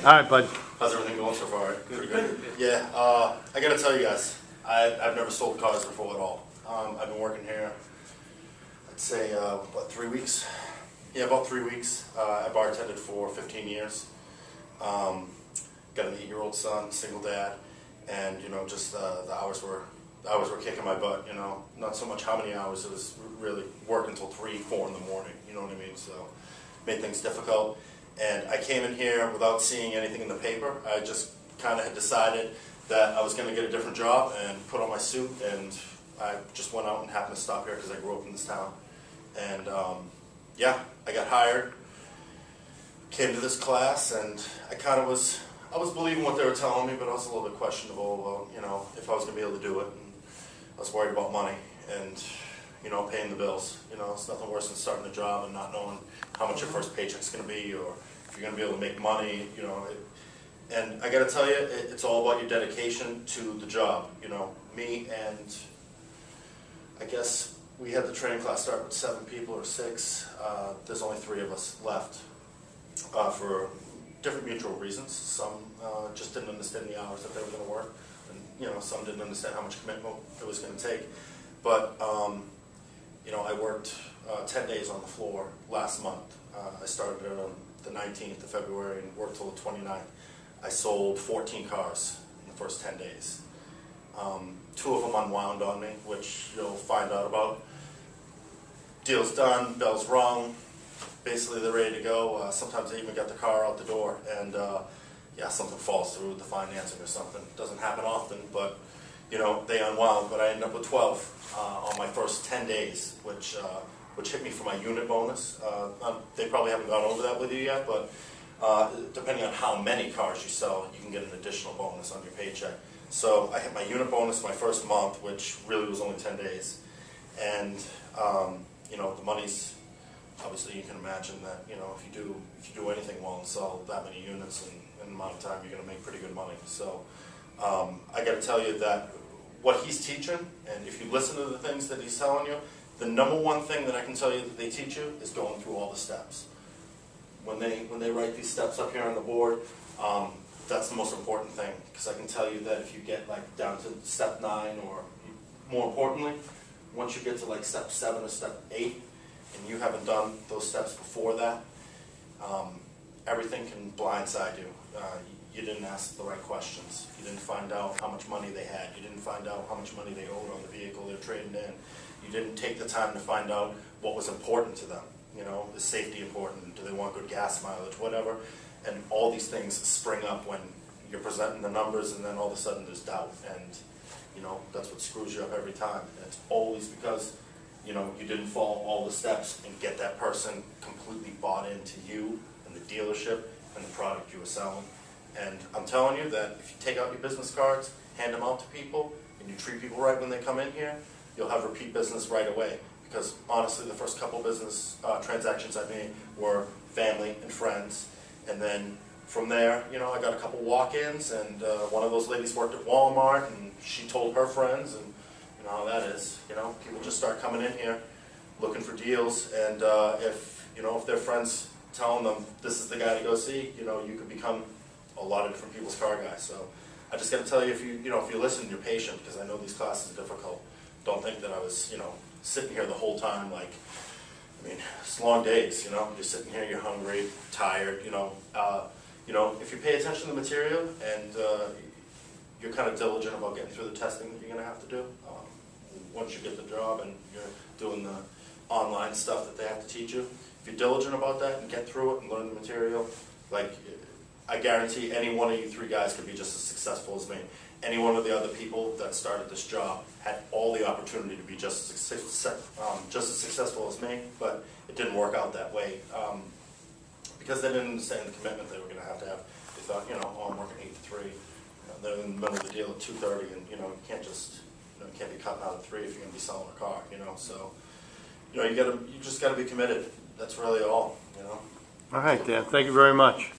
right, bud. How's everything going so far? Pretty good. Yeah, I gotta tell you guys, I've never sold cars before at all. I've been working here, I'd say, what, 3 weeks? Yeah, about 3 weeks. I bartended for 15 years. Got an 8-year-old son, single dad, and just the hours were kicking my butt. Not so much how many hours, it was really work until 3, 4 in the morning. You know what I mean? So made things difficult. And I came in here without seeing anything in the paper. I just kind of had decided that I was going to get a different job and put on my suit, and I just went out and happened to stop here because I grew up in this town. And yeah, I got hired, came to this class, and I was believing what they were telling me, but I was a little bit questionable about, if I was going to be able to do it. And I was worried about money and, paying the bills. It's nothing worse than starting a job and not knowing how much your first paycheck's going to be, or if you're going to be able to make money, And I got to tell you, it's all about your dedication to the job. Me and I guess we had the training class start with 7 people or 6. There's only 3 of us left for different mutual reasons. Some just didn't understand the hours that they were going to work, and some didn't understand how much commitment it was going to take. But I worked 10 days on the floor last month. I started on the 19th of February and worked till the 29th. I sold 14 cars in the first 10 days. 2 of them unwound on me, which you'll find out about. Deal's done, bell's rung. Basically, they're ready to go. Sometimes they even got the car out the door, and yeah, something falls through with the financing or something. It doesn't happen often, but they unwound. But I ended up with 12 on my first 10 days, which hit me for my unit bonus. They probably haven't gone over that with you yet, but depending on how many cars you sell, you can get an additional bonus on your paycheck. So I hit my unit bonus my first month, which really was only 10 days, and the money's. Obviously, you can imagine that if you do anything well and sell that many units in an amount of time, you're going to make pretty good money. So I got to tell you that what he's teaching, and if you listen to the things that he's telling you, the number one thing that I can tell you that they teach you is going through all the steps. When they write these steps up here on the board, that's the most important thing, because I can tell you that if you get down to step 9, or more importantly, once you get to step 7 or step 8. And you haven't done those steps before that, everything can blindside you. You didn't ask the right questions. You didn't find out how much money they had. You didn't find out how much money they owed on the vehicle they're trading in. You didn't take the time to find out what was important to them. Is safety important? Do they want good gas mileage? Whatever. And all these things spring up when you're presenting the numbers, and then all of a sudden there's doubt. And that's what screws you up every time. And it's always because you didn't follow all the steps and get that person completely bought into you and the dealership and the product you were selling. And I'm telling you that if you take out your business cards, hand them out to people, and you treat people right when they come in here, you'll have repeat business right away. Because honestly, the first couple business transactions I made were family and friends. And then from there, I got a couple walk-ins, and one of those ladies worked at Walmart, and she told her friends, and you know how that is. People just start coming in here looking for deals, and if their friends telling them this is the guy to go see, you could become a lot of different people's car guys. So I just got to tell you, if you listen, you're patient, because I know these classes are difficult. Don't think that I was sitting here the whole time. It's long days. You're sitting here, you're hungry, tired. If you pay attention to the material and you're kind of diligent about getting through the testing that you're going to have to do. Once you get the job and you're doing the online stuff that they have to teach you, if you're diligent about that and get through it and learn the material, I guarantee any one of you 3 guys could be just as successful as me. Any one of the other people that started this job had all the opportunity to be just as successful as me, but it didn't work out that way because they didn't understand the commitment they were going to have. They thought, I'm working 8 to 3. They're in the middle of the deal at 2:30, and you can't just you can't be cutting out at 3 if you're going to be selling a car. So you just got to be committed. That's really all. All right, Dan. Thank you very much.